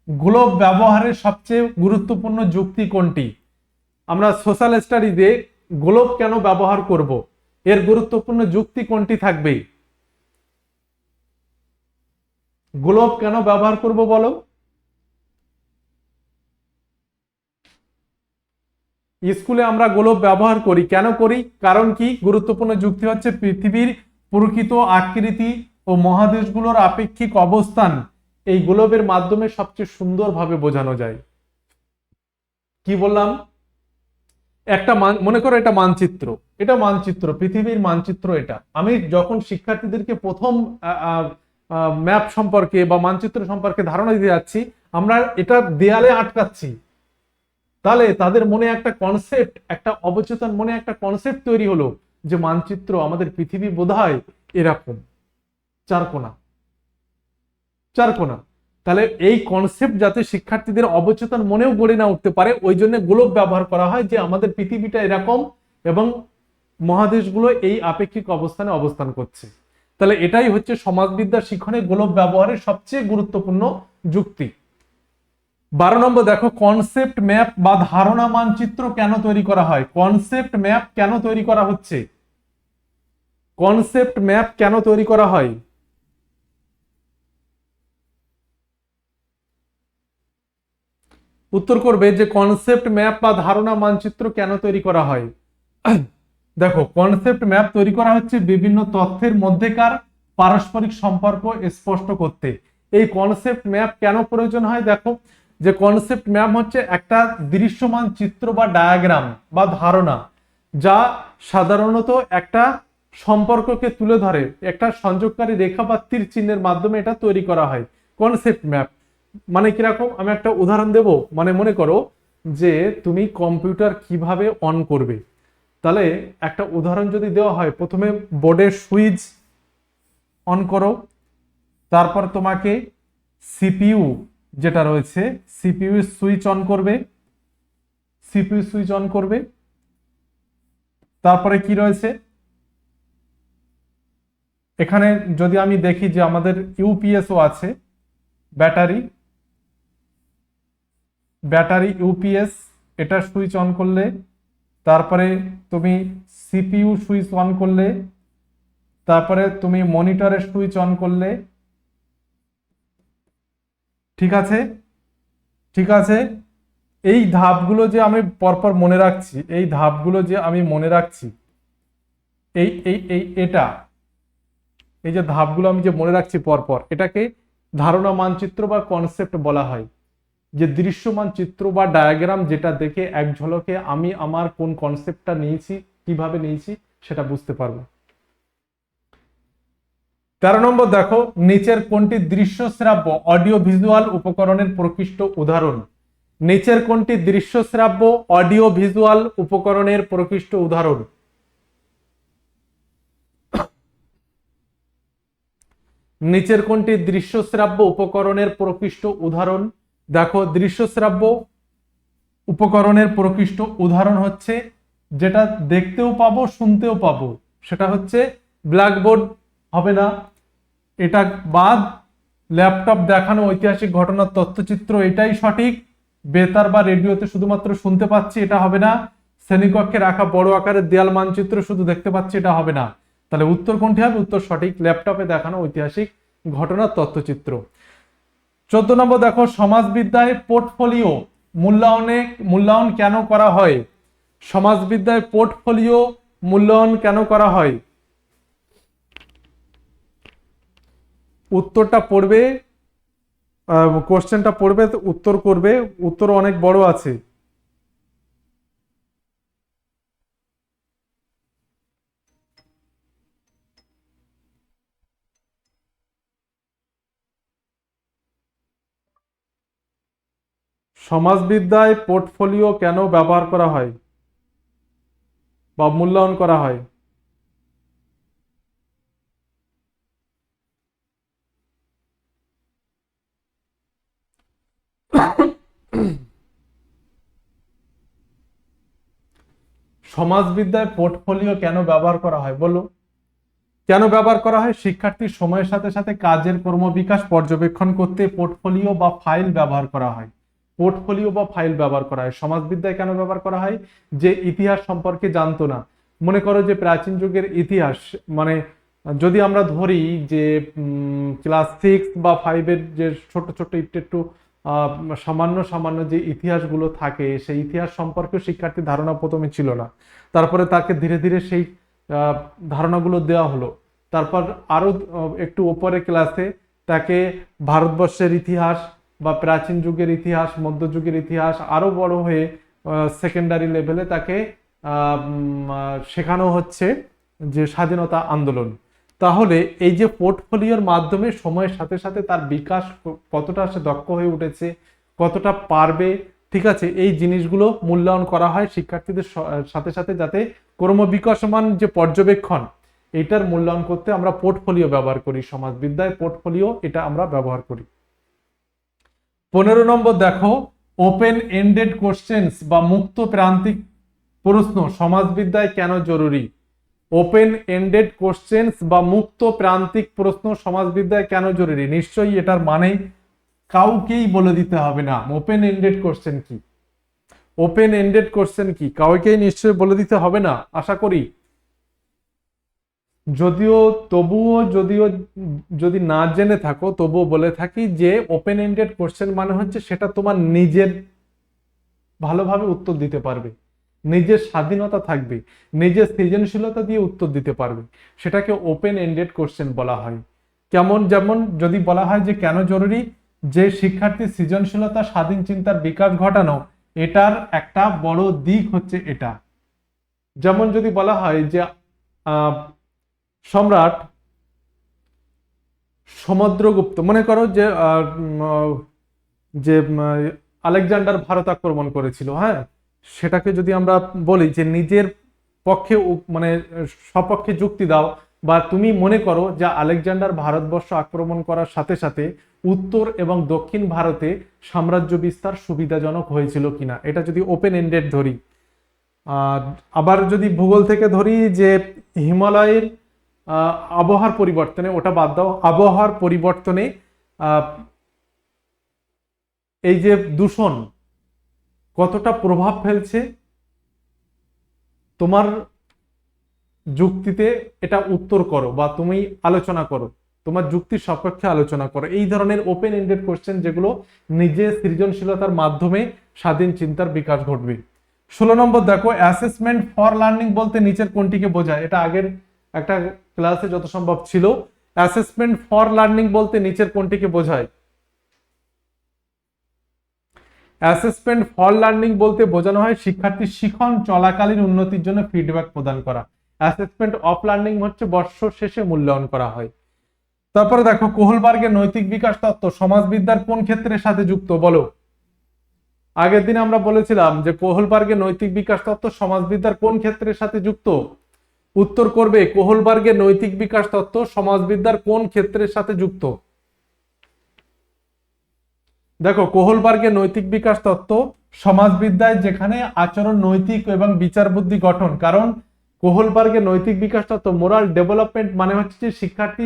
গ্লোব ব্যবহারের সবচেয়ে গুরুত্বপূর্ণ যুক্তি কোনটি? আমরা সোশ্যাল স্টাডিজে গ্লোব কেন ব্যবহার করব, এর গুরুত্বপূর্ণ যুক্তি কোনটি থাকবে? গ্লোব কেন ব্যবহার করব বলো? স্কুলে আমরা গ্লোব ব্যবহার করি, কেন করি, কারণ কি? গুরুত্বপূর্ণ যুক্তি হচ্ছে পৃথিবীর প্রকৃত আকৃতি ও মহাদেশগুলোর আপেক্ষিক অবস্থান এই গ্লোবের মাধ্যমে সবচেয়ে সুন্দরভাবে বোঝানো যায়। কি বললাম? একটা মনে করো এটা মানচিত্র, এটা মানচিত্র, পৃথিবীর মানচিত্র। এটা আমি যখন শিক্ষার্থীদেরকে প্রথম ম্যাপ সম্পর্কে বা মানচিত্র সম্পর্কে ধারণা দিতে যাচ্ছি, আমরা এটা দেয়ালে আটকাচ্ছি, তাহলে তাদের মনে একটা কনসেপ্ট, একটা অবচেতন মনে একটা কনসেপ্ট তৈরি হলো যে মানচিত্র, আমাদের পৃথিবী বোধহয় এরকম চারকোনা চারকোনা। তাহলে এই কনসেপ্ট যাতে শিক্ষার্থীদের অবচেতন মনেও গড়ে না উঠতে পারে, ওই জন্য গ্লোব ব্যবহার করা হয়, যে আমাদের পৃথিবীটা এরকম এবং মহাদেশগুলো এই আপেক্ষিক অবস্থানে অবস্থান করছে। তাহলে এটাই হচ্ছে সমাজবিদ্যা শিক্ষণে গ্লোব ব্যবহারের সবচেয়ে গুরুত্বপূর্ণ যুক্তি। 12 নম্বর দেখো, কনসেপ্ট ম্যাপ বা ধারণা মানচিত্র কেন তৈরি করা হয়? কনসেপ্ট ম্যাপ কেন তৈরি করা হচ্ছে? কনসেপ্ট ম্যাপ কেন তৈরি করা হয়? উত্তর করবে যে কনসেপ্ট ম্যাপ বা ধারণা মানচিত্র কেন তৈরি করা হয়। দেখো, কনসেপ্ট ম্যাপ তৈরি করা হচ্ছে বিভিন্ন তথ্যের মধ্যেকার পারস্পরিক সম্পর্ক স্পষ্ট করতে। এই কনসেপ্ট ম্যাপ কেন প্রয়োজন হয়? দেখো, যে কনসেপ্ট ম্যাপ হচ্ছে একটা দৃশ্যমান চিত্র বা ডায়াগ্রাম বা ধারণা, যা সাধারণত একটা সম্পর্ককে তুলে ধরে, একটা সংযোগকারী রেখা বা তীর চিহ্নের মাধ্যমে এটা তৈরি করা হয়। কনসেপ্ট ম্যাপ মানে কিরকম, আমি একটা উদাহরণ দেব। মানে মনে করো যে তুমি কম্পিউটার কিভাবে অন করবে, তাহলে একটা উদাহরণ যদি দেওয়া হয়, প্রথমে বোর্ডের সুইচ অন করো, তারপর তোমাকে সিপিইউ যেটা রয়েছে সিপিইউ সুইচ অন করবে, সিপিইউ সুইচ অন করবে। তারপরে কি রয়েছে এখানে, যদি আমি দেখি যে আমাদের ইউপিএসও আছে, ব্যাটারি ইউপিএস, এটা সুইচ অন করলে, তারপরে তুমি সিপিইউ সুইচ অন করলে, তারপরে তুমি মনিটরের সুইচ অন করলে। ঠিক আছে, ঠিক আছে। এই ধাপগুলো যে আমি পরপর মনে রাখছি, এই ধাপগুলো যে আমি মনে রাখছি, এই এই এই এটা এই যে ধাপগুলো আমি যে মনে রাখছি পরপর, এটাকে ধারণা মানচিত্র বা কনসেপ্ট বলা হয়। যে দৃশ্যমান চিত্র বা ডায়াগ্রাম, যেটা দেখে এক ঝলকে আমি আমার কোন কনসেপ্টটা নিয়েছি, কিভাবে নিয়েছি সেটা বুঝতে পারবো। 13 নম্বর দেখো, নিচের কোনটি দৃশ্য শ্রাব্য অডিও ভিজুয়াল উপকরণের প্রকৃষ্ট উদাহরণ? নিচের কোনটি দৃশ্য শ্রাব্য অডিও ভিজুয়াল উপকরণের প্রকৃষ্ট উদাহরণ? নিচের কোনটি দৃশ্য শ্রাব্য উপকরণের প্রকৃষ্ট উদাহরণ? দেখো, দৃশ্য শ্রাব্য উপকরণের প্রকৃষ্ট উদাহরণ হচ্ছে যেটা দেখতেও পাবো শুনতেও পাবো, সেটা হচ্ছে ব্ল্যাকবোর্ড হবে না, এটা বাদ। ল্যাপটপ দেখানো ঐতিহাসিক ঘটনার তথ্যচিত্র, এটাই সঠিক। বেতার বা রেডিওতে শুধুমাত্র শুনতে পাচ্ছি, এটা হবে না। শ্রেণীকক্ষে রাখা বড় আকারের দেয়াল মানচিত্র শুধু দেখতে পাচ্ছি, এটা হবে না। তাহলে উত্তর কোনটি হবে? উত্তর সঠিক, ল্যাপটপে দেখানো ঐতিহাসিক ঘটনার তথ্যচিত্র। 14 নম্বর দেখো, সমাজবিদ্যায় পোর্টফোলিও মূল্যায়ন কেন করা হয়? সমাজবিদ্যায় পোর্টফোলিও মূল্যায়ন কেন করা হয়? উত্তরটা পড়বে, কোশ্চেনটা পড়বে, উত্তর করবে, উত্তর অনেক বড় আছে। সমাজবিদ্যায় পোর্টফোলিও কেন ব্যবহার করা হয় বা মূল্যায়ন করা হয়? সমাজবিদ্যায় পোর্টফোলিও কেন ব্যবহার করা হয় বলো? কেন ব্যবহার করা হয়? শিক্ষার্থীর সময়ের সাথে সাথে কাজের ক্রমবিকাশ পর্যবেক্ষণ করতে পোর্টফোলিও বা ফাইল ব্যবহার করা হয়। পোর্টফোলিও বা ফাইল ব্যবহার করা হয়। সমাজবিদ্যায় কেন ব্যবহার করা হয়? যে ইতিহাস সম্পর্কে জানতো না, মনে করো যে প্রাচীন যুগের ইতিহাস, মানে যদি আমরা ধরি যে ক্লাস 6 বা 5-এর যে ছোট ছোট একটু একটু সামান্য সামান্য যে ইতিহাসগুলো থাকে, সেই ইতিহাস সম্পর্কে শিক্ষার্থীর ধারণা প্রথমে ছিল না। তারপরে তাকে ধীরে ধীরে সেই ধারণাগুলো দেওয়া হলো। তারপর আরো একটু উপরে ক্লাসে তাকে ভারতবর্ষের ইতিহাস বা প্রাচীন যুগের ইতিহাস, মধ্যযুগের ইতিহাস, আরো বড় হয়ে সেকেন্ডারি লেভেলে তাকে শেখানো হচ্ছে যে স্বাধীনতা আন্দোলন। তাহলে এই যে পোর্টফোলিওর মাধ্যমে সময়ের সাথে সাথে তার বিকাশ কতটা সে দক্ষ হয়ে উঠেছে, কতটা পারবে, ঠিক আছে, এই জিনিসগুলো মূল্যায়ন করা হয় শিক্ষার্থীদের সাথে সাথে, যাতে ক্রমবিকাশমান যে পর্যবেক্ষণ, এটার মূল্যায়ন করতে আমরা পোর্টফোলিও ব্যবহার করি। সমাজবিদ্যায় পোর্টফোলিও এটা আমরা ব্যবহার করি। 15 নম্বর দেখো, ওপেন এন্ডেড কোশ্চেন্স বা মুক্ত প্রান্তিক প্রশ্ন সমাজবিদ্যায় কেন জরুরি? ওপেন এন্ডেড কোশ্চেন্স বা মুক্ত প্রান্তিক প্রশ্ন সমাজবিদ্যায় কেন জরুরি? নিশ্চয়ই এটার মানে কাউকেই বলে দিতে হবে না। ওপেন এন্ডেড কোশ্চেন কি, ওপেন এন্ডেড কোশ্চেন কি কাউকেই নিশ্চয়ই বলে দিতে হবে না আশা করি। তবুও যদি না জেনে থাকো, তবুও বলে থাকি যে ওপেন এন্ডেড কোশ্চেন মানে হচ্ছে সেটা তোমার নিজের ভালোভাবে উত্তর দিতে পারবে, নিজের স্বাধীনতা থাকবে, নিজের সৃজনশীলতা দিয়ে উত্তর দিতে পারবে, সেটাকে ওপেন এন্ডেড কোশ্চেন বলা হয়। যেমন যদি বলা হয় যে কেন জরুরি, যে শিক্ষার্থীর সৃজনশীলতা, স্বাধীন চিন্তার বিকাশ ঘটানো, এটার একটা বড় দিক হচ্ছে এটা। যেমন যদি বলা হয় যে সম্রাট সমুদ্রগুপ্ত, মনে করো যে যে আলেকজান্ডার ভারত আক্রমণ করেছিল, হ্যাঁ, সেটাকে যদি আমরা বলি যে নিজের পক্ষে মানে সপক্ষে যুক্তি দাও, বা তুমি মনে করো যে আলেকজান্ডার ভারতবর্ষ আক্রমণ করার সাথে সাথে উত্তর এবং দক্ষিণ ভারতে সাম্রাজ্য বিস্তার সুবিধাজনক হয়েছিল কিনা, এটা যদি ওপেন এন্ডেড ধরি। আবার যদি ভূগোল থেকে ধরি যে হিমালয়ের আবহাওয়ার পরিবর্তনে, ওটা বাদ দাও, আবহাওয়ার পরিবর্তনে এই যে দূষণ কতটা প্রভাব ফেলছে, তোমার যুক্তিতে এটা উত্তর করো বা তুমি আলোচনা করো, তোমার যুক্তির সপক্ষে আলোচনা করো। এই ধরনের ওপেন এন্ডেড কোশ্চেন যেগুলো নিজের সৃজনশীলতার মাধ্যমে স্বাধীন চিন্তার বিকাশ ঘটবে। 16 নম্বর দেখো, অ্যাসেসমেন্ট ফর লার্নিং বলতে নিচের কোনটিকে বোঝায়? এটা আগের একটা ক্লাসে যত সম্ভব ছিল। অ্যাসেসমেন্ট ফর লার্নিং বলতে নিচের কোনটিকে বোঝায়? অ্যাসেসমেন্ট ফর লার্নিং বলতে বোঝানো হয় শিক্ষার্থীর শিখন চলাকালীন উন্নতির জন্য ফিডব্যাক প্রদান করা। অ্যাসেসমেন্ট অফ লার্নিং হচ্ছে বর্ষ শেষে মূল্যায়ন করা হয়। তারপরে দেখো কোহলবার্গের নৈতিক বিকাশ তত্ত্ব সমাজবিদ্যার কোন ক্ষেত্রের সাথে যুক্ত বলো। আগের দিনে আমরা বলেছিলাম যে কোহলবার্গের নৈতিক বিকাশ তত্ত্ব সমাজবিদ্যার কোন ক্ষেত্রের সাথে যুক্ত। উত্তর করবে কোহলবার্গের নৈতিক বিকাশ তত্ত্ব সমাজবিদ্যার কোন ক্ষেত্রের সাথে যুক্ত। দেখো কোহলবার্গের নৈতিক বিকাশ তত্ত্ব সমাজবিদ্যায় যেখানে আচরণ নৈতিক এবং বিচার বুদ্ধি গঠন, কারণ কোহলবার্গের নৈতিক বিকাশ তত্ত্ব মোরাল ডেভেলপমেন্ট মানে হচ্ছে যে শিক্ষার্থী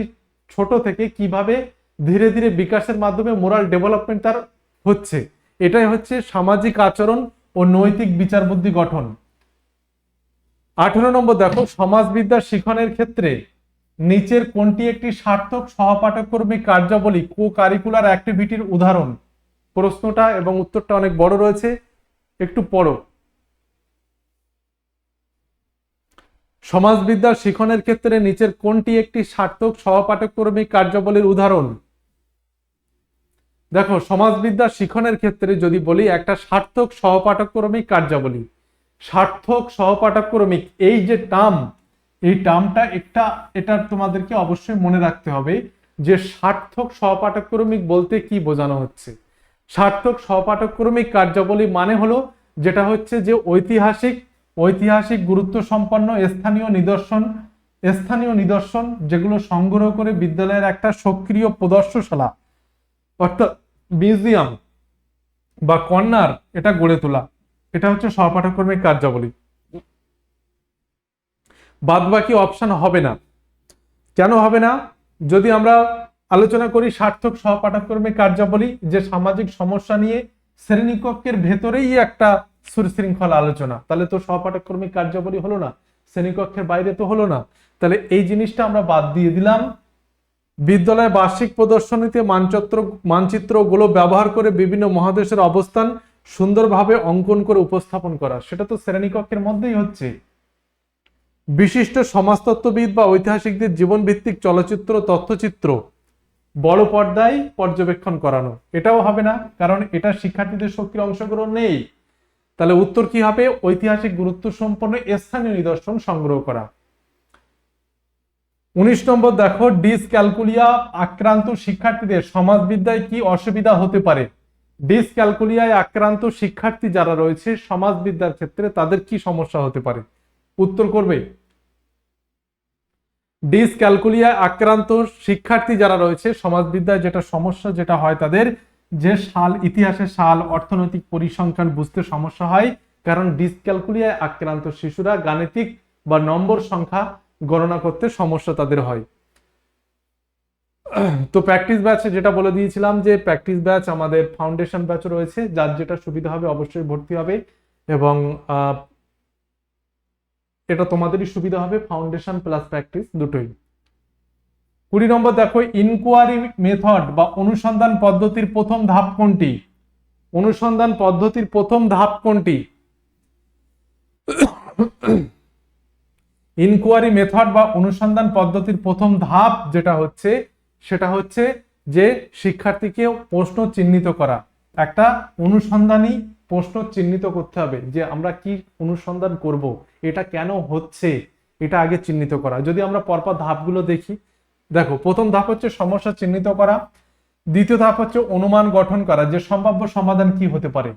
ছোট থেকে কিভাবে ধীরে ধীরে বিকাশের মাধ্যমে মোরাল ডেভেলপমেন্ট তার হচ্ছে, এটাই হচ্ছে সামাজিক আচরণ ও নৈতিক বিচার বুদ্ধি গঠন। 18 নম্বর দেখো সমাজবিদ্যার শিখনের ক্ষেত্রে নিচের কোনটি একটি সার্থক সহপাঠক্রমিক কার্যাবলী কো কারিকুলার অ্যাক্টিভিটির উদাহরণ। প্রশ্নটা এবং উত্তরটা অনেক বড় রয়েছে, একটু পড়ো। সমাজবিদ্যার শিখনের ক্ষেত্রে নিচের কোনটি একটি সার্থক সহপাঠক্রমিক কার্যাবলীর উদাহরণ। দেখো সমাজবিদ্যার শিখনের ক্ষেত্রে যদি বলি একটা সার্থক সহপাঠক্রমিক কার্যাবলী, সার্থক সহপাঠক্রমিক এই যে টার্ম, এই টার্মটা এটা তোমাদেরকে অবশ্যই মনে রাখতে হবে যে সার্থক সহপাঠক্রমিক বলতে কি বোঝানো হচ্ছে। সার্থক সহপাঠক্রমিক কার্যাবলী মানে হলো যেটা হচ্ছে যে ঐতিহাসিক গুরুত্ব সম্পন্ন স্থানীয় নিদর্শন যেগুলো সংগ্রহ করে বিদ্যালয়ের একটা সক্রিয় প্রদর্শনশালা অর্থাৎ মিউজিয়াম বা কর্নার এটা গড়ে তোলা, এটা হচ্ছে সহপাঠক্রমিক কার্যাবলী। বাদ বাকি অপশন হবে না। কেন হবে না? যদি আমরা আলোচনা করি সার্থক সহপাঠক্রমিক কার্যাবলী যে সামাজিক সমস্যা নিয়ে শ্রেণীকক্ষের ভেতরেই একটা সুশৃঙ্খল আলোচনা, তাহলে তো সহপাঠক্রমিক কার্যাবলী হলো না, শ্রেণীকক্ষের বাইরে তো হলো না। তাহলে এই জিনিসটা আমরা বাদ দিয়ে দিলাম। বিদ্যালয় বার্ষিক প্রদর্শনীতে মানচিত্রগুলো ব্যবহার করে বিভিন্ন মহাদেশের অবস্থান সুন্দরভাবে অঙ্কন করে উপস্থাপন করা, সেটা তো শ্রেণীকক্ষের মধ্যেই হচ্ছে। বিশিষ্ট সমাজতত্ত্ববিদ বা ঐতিহাসিকদের জীবনভিত্তিক চলচ্চিত্র তথ্যচিত্র বড় পর্দায় পর্যবেক্ষণ করানো, এটাও হবে না, কারণ এটা শিক্ষার্থীদের সক্রিয় অংশগ্রহণ নেই। তাহলে উত্তর কি হবে? ঐতিহাসিক গুরুত্ব সম্পন্ন স্থানীয় নিদর্শন সংগ্রহ করা। 19 নম্বর দেখো ডিসক্যালকুলিয়া আক্রান্ত শিক্ষার্থীদের সমাজবিদ্যায় কি অসুবিধা হতে পারে। ডিসক্যালকুলিয়ায় আক্রান্ত শিক্ষার্থী যারা রয়েছে সমাজবিদ্যার ক্ষেত্রে তাদের কি সমস্যা হতে পারে। উত্তর করবে ডিসক্যালকুলিয়ায় আক্রান্ত শিক্ষার্থী যারা রয়েছে সমাজবিদ্যায় যেটা সমস্যা যেটা হয় তাদের যে ইতিহাসের সাল অর্থনৈতিক পরিসংখ্যান বুঝতে সমস্যা হয়, কারণ ডিসক্যালকুলিয়ায় আক্রান্ত শিশুরা গাণিতিক বা নম্বর সংখ্যা গণনা করতে সমস্যা তাদের হয়। তো প্র্যাকটিস ব্যাচে যেটা বলে দিয়েছিলাম যে প্র্যাকটিস ব্যাচ আমাদের ফাউন্ডেশন ব্যাচ রয়েছে, যার যেটা সুবিধা হবে অবশ্যই ভর্তি হবে, এবং এটা তোমাদেরই সুবিধা হবে, ফাউন্ডেশন প্লাস প্র্যাকটিস দুটোই। 20 নম্বর দেখো ইনকোয়ারি মেথড বা অনুসন্ধান পদ্ধতির প্রথম ধাপ কোনটি। অনুসন্ধান পদ্ধতির প্রথম ধাপ কোনটি? ইনকোয়ারি মেথড বা অনুসন্ধান পদ্ধতির প্রথম ধাপ যেটা হচ্ছে সেটা হচ্ছে যে শিক্ষার্থীকে প্রশ্ন চিহ্নিত করা, একটা অনুসন্ধানী প্রশ্ন চিহ্নিত করতে হবে যে আমরা কি অনুসন্ধান করব, এটা কেন হচ্ছে, এটা আগে চিহ্নিত করা। যদি আমরা পরপর ধাপগুলো দেখি, দেখো প্রথম ধাপ হচ্ছে সমস্যা চিহ্নিত করা, দ্বিতীয় ধাপ হচ্ছে অনুমান গঠন করা যে সম্ভাব্য সমাধান কি হতে পারে,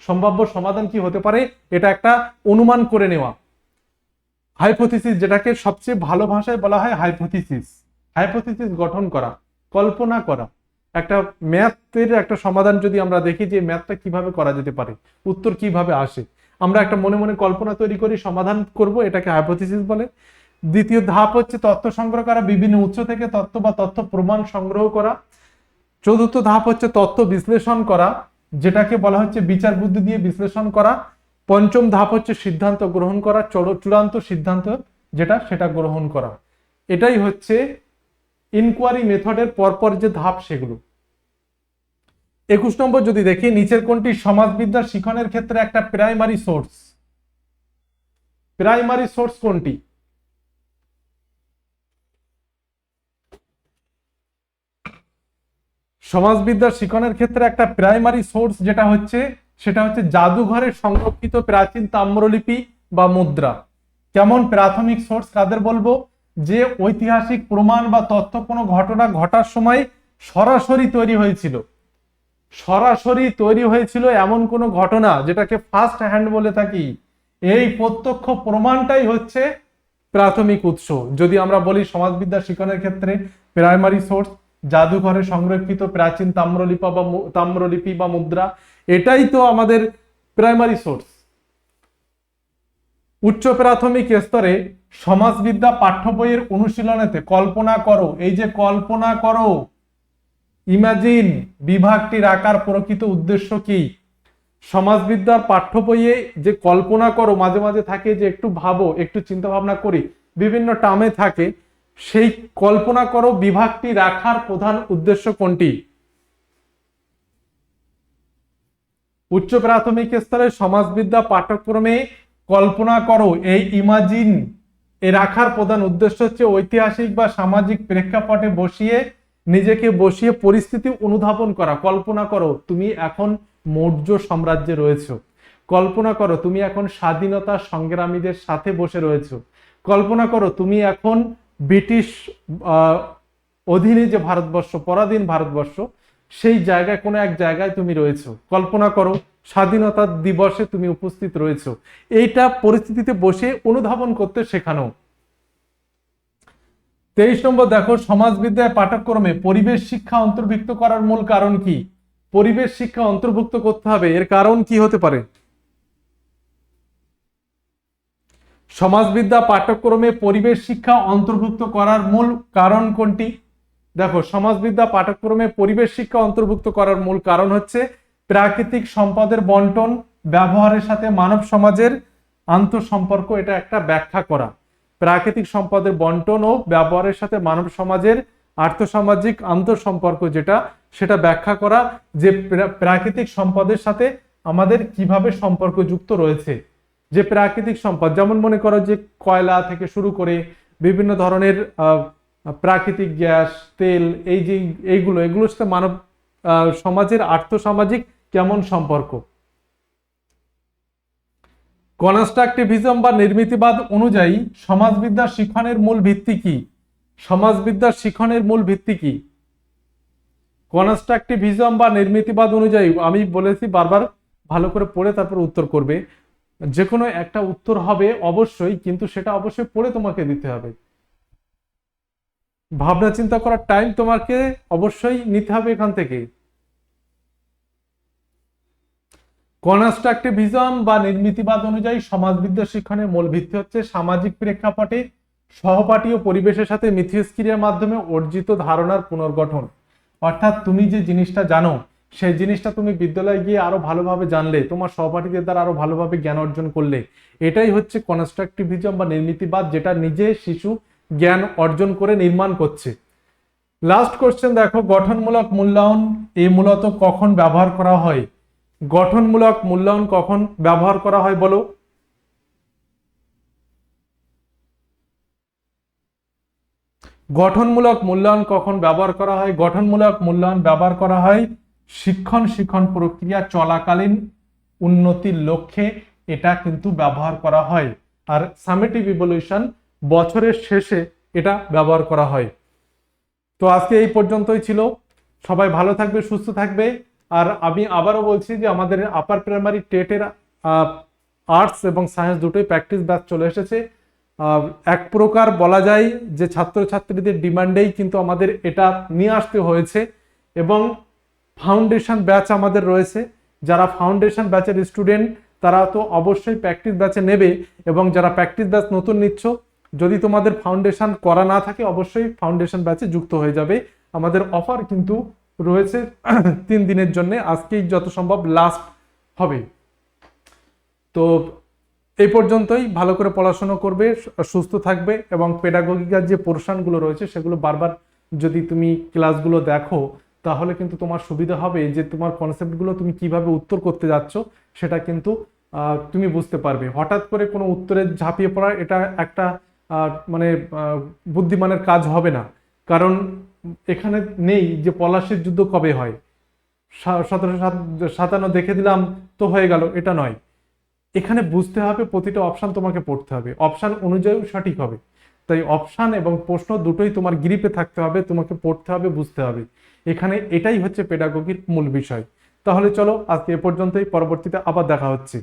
সম্ভাব্য সমাধান কি হতে পারে এটা একটা অনুমান করে নেওয়া। হাইপোথিসিস, যেটাকে সবচেয়ে ভালো ভাষায় বলা হয় হাইপোথিসিস, হাইপোথিসিস গঠন করা, কল্পনা করা। একটা ম্যাথের একটা সমাধান যদি আমরা দেখি যে ম্যাথটা কিভাবে করা যেতে পারে, উত্তর কিভাবে আসে, আমরা একটা মনে মনে কল্পনা তৈরি করি সমাধান করব, এটাকে হাইপোথিসিস বলে। দ্বিতীয় ধাপ হচ্ছে তথ্য সংগ্রহ করা, বিভিন্ন উৎস থেকে তথ্য বা তথ্য প্রমাণ সংগ্রহ করা। চতুর্থ ধাপ হচ্ছে তথ্য বিশ্লেষণ করা, যেটাকে বলা হচ্ছে বিচার বুদ্ধি দিয়ে বিশ্লেষণ করা। পঞ্চম ধাপ হচ্ছে সিদ্ধান্ত গ্রহণ করা, চূড়ান্ত সিদ্ধান্ত যেটা সেটা গ্রহণ করা। এটাই হচ্ছে ইনকোয়ারি মেথডের পরপর যে ধাপ সেগুলো। 21 নম্বর যদি দেখি নিচের কোনটি সমাজবিদ্যা শিখনের ক্ষেত্রে একটা প্রাইমারি সোর্স। প্রাইমারি সোর্স কোনটি? সমাজবিদ্যা শিখনের ক্ষেত্রে একটা প্রাইমারি সোর্স যেটা হচ্ছে সেটা হচ্ছে জাদুঘরে সংরক্ষিত প্রাচীন তাম্রলিপি বা মুদ্রা। কেমন প্রাথমিক সোর্স কাদের বলবো? যে ঐতিহাসিক প্রমাণ বা তথ্য কোনো ঘটনা ঘটার সময় সরাসরি তৈরি হয়েছিল, সরাসরি তৈরি হয়েছিল এমন কোনো ঘটনা যেটাকে ফার্স্ট হ্যান্ড বলে থাকি, এই প্রত্যক্ষ প্রমাণটাই হচ্ছে প্রাথমিক উৎস। যদি আমরা বলি সমাজবিদ্যা শিক্ষণের ক্ষেত্রে প্রাইমারি সোর্স জাদুঘরে সংরক্ষিত প্রাচীন তাম্রলিপি বা মুদ্রা, এটাই তো আমাদের প্রাইমারি সোর্স। উচ্চ প্রাথমিক স্তরে সমাজবিদ্যা পাঠ্য বইয়ের অনুশীলনেতে কল্পনা করো, এই যে কল্পনা করো, ইমাজিন বিভাগটি রাখার প্রকৃত উদ্দেশ্য কি? সমাজবিদ্যার পাঠ্য বইয়ে যে কল্পনা করো মাঝে মাঝে থাকে, যে একটু ভাবো, একটু চিন্তা ভাবনা করি, বিভিন্ন টার্মে থাকে, সেই কল্পনা করো বিভাগটি রাখার প্রধান উদ্দেশ্য কোনটি? উচ্চ প্রাথমিক স্তরে সমাজবিদ্যা পাঠ্যক্রমে কল্পনা করো, এই ইমাজিন এ রাখার প্রধান উদ্দেশ্য হচ্ছে ঐতিহাসিক বা সামাজিক প্রেক্ষাপটে নিজেকে বসিয়ে পরিস্থিতি অনুধাবন করা। কল্পনা করো তুমি এখন মৌর্য সাম্রাজ্যে রয়েছো, কল্পনা করো তুমি এখন স্বাধীনতা সংগ্রামীদের সাথে বসে রয়েছো, কল্পনা করো তুমি এখন ব্রিটিশ অধীনে যে ভারতবর্ষ, পরাধীন ভারতবর্ষ, সেই জায়গায় কোনো এক জায়গায় তুমি রয়েছো। কল্পনা করো স্বাধীনতা দিবসে তুমি উপস্থিত রয়েছো। এইটা পরিস্থিতিতে বসে অনুধাবন করতে শেখানো। 23 নম্বর দেখো, সমাজবিদ্যায় পাঠ্যক্রমে পরিবেশ শিক্ষা অন্তর্ভুক্ত করার মূল কারণ কি? পরিবেশ শিক্ষা অন্তর্ভুক্ত করতে হবে, এর কারণ কি হতে পারে? সমাজবিদ্যা পাঠ্যক্রমে পরিবেশ শিক্ষা অন্তর্ভুক্ত করার মূল কারণ কোনটি? দেখো, সমাজবিদ্যা পাঠ্যক্রমে পরিবেশ শিক্ষা অন্তর্ভুক্ত করার মূল কারণ হচ্ছে প্রাকৃতিক সম্পদের বন্টন, ব্যবহারের সাথে মানব সমাজের আন্তঃসম্পর্ক, এটা একটা ব্যাখ্যা করা। প্রাকৃতিক সম্পদের বন্টন ও ব্যবহারের সাথে মানব সমাজের আর্থসামাজিক আন্তঃসম্পর্ক যেটা, সেটা ব্যাখ্যা করা, যে প্রাকৃতিক সম্পদের সাথে আমাদের কিভাবে সম্পর্ক যুক্ত রয়েছে। যে প্রাকৃতিক সম্পদ, যেমন মনে করো যে কয়লা থেকে শুরু করে বিভিন্ন ধরনের প্রাকৃতিক গ্যাস, তেল, এই যে এগুলোর সাথে মানব সমাজের আর্থসামাজিক কেমন সম্পর্ক। কনস্ট্রাকটিভিজম বা নির্মিতিবাদ অনুযায়ী সমাজবিদ্যার শিক্ষণের মূল ভিত্তি কি? সমাজবিদ্যার শিক্ষণের মূল ভিত্তি কি? কনস্ট্রাকটিভিজম বা নির্মিতিবাদ অনুযায়ী, আমি বলেছি বারবার, ভালো করে পড়ে তারপর উত্তর করবে। যে কোনো একটা উত্তর হবে অবশ্যই, কিন্তু সেটা অবশ্যই পড়ে তোমাকে দিতে হবে। ভাবনা চিন্তা করার টাইম তোমাকে অবশ্যই নিতে হবে এখান থেকে। কনস্ট্রাকটিভিজম বা নির্মিতিবাদ অনুযায়ী সমাজবিদ্যা শিক্ষণের মূল ভিত্তি হচ্ছে সামাজিক প্রেক্ষাপটে সহপাঠী ও পরিবেশের সাথে মিথস্ক্রিয়ার মাধ্যমে অর্জিত ধারণার পুনর্গঠন। অর্থাৎ তুমি যে জিনিসটা জানো, সেই জিনিসটা তুমি বিদ্যালয়ে গিয়ে আরো ভালোভাবে জানলে, তোমার সহপাঠীদের দ্বারা আরো ভালোভাবে জ্ঞান অর্জন করলে, এটাই হচ্ছে কনস্ট্রাকটিভিজম বা নির্মিতিবাদ, যেটা নিজে শিশু জ্ঞান অর্জন করে নির্মাণ করছে। লাস্ট কোশ্চেন দেখো, গঠনমূলক মূল্যায়ন এই মূলত কখন ব্যবহার করা হয়? গঠনমূলক মূল্যায়ন কখন ব্যবহার করা হয় বলো? গঠনমূলক মূল্যায়ন কখন ব্যবহার করা হয়? গঠনমূলক মূল্যায়ন ব্যবহার করা হয় শিক্ষণ প্রক্রিয়া চলাকালীন উন্নতির লক্ষ্যে, এটা কিন্তু ব্যবহার করা হয়। আর সামেটিভ ইভ্যালুয়েশন বছরের শেষে এটা ব্যবহার করা হয়। তো আজকে এই পর্যন্তই ছিল। সবাই ভালো থাকবে, সুস্থ থাকবে। আর আমি আবারও বলছি যে আমাদের আপার প্রাইমারি টেটের আর্টস এবং সায়েন্স দুটোই প্র্যাকটিস ব্যাচ চলে এসেছে। এক প্রকার বলা যায় যে ছাত্রছাত্রীদের ডিমান্ডেই কিন্তু আমাদের এটা নিয়ে আসতে হয়েছে। এবং ফাউন্ডেশন ব্যাচ আমাদের রয়েছে, যারা ফাউন্ডেশন ব্যাচের স্টুডেন্ট তারা তো অবশ্যই প্র্যাকটিস ব্যাচে নেবে, এবং যারা প্র্যাকটিস ব্যাচ নতুন নিচ্ছ, যদি তোমাদের ফাউন্ডেশন করা না থাকে অবশ্যই ফাউন্ডেশন ব্যাচে যুক্ত হয়ে যাবে। আমাদের অফার কিন্তু রয়েছে 3 দিনের জন্য, আজকেই যত সম্ভব লাস্ট হবে। তো এই পর্যন্তই। ভালো করে পড়াশোনা করবে, সুস্থ থাকবে, এবং পেডাগোগিকার যে পোর্শনগুলো রয়েছে সেগুলো বারবার যদি তুমি ক্লাসগুলো দেখো, তাহলে কিন্তু তোমার সুবিধা হবে যে তোমার কনসেপ্টগুলো তুমি কিভাবে উত্তর করতে যাচ্ছ সেটা কিন্তু তুমি বুঝতে পারবে। হঠাৎ করে কোনো উত্তরে ঝাঁপিয়ে পড়া এটা একটা মানে বুদ্ধিমানের কাজ হবে না। কারণ এখানে নেই যে পলাশির যুদ্ধ কবে হয়, 1757 দেখে দিলাম তো হয়ে গেল, এটা নয়। এখানে বুঝতে হবে, প্রতিটা অপশন তোমাকে পড়তে হবে, অপশন অনুযায়ী সঠিক হবে। তাই অপশান এবং প্রশ্ন দুটোই তোমার গ্রিপে থাকতে হবে, তোমাকে পড়তে হবে, বুঝতে হবে। এখানে এটাই হচ্ছে পেডাগোগির মূল বিষয়। তাহলে চলো আজকে এ পর্যন্তই, পরবর্তীতে আবার দেখা হচ্ছে।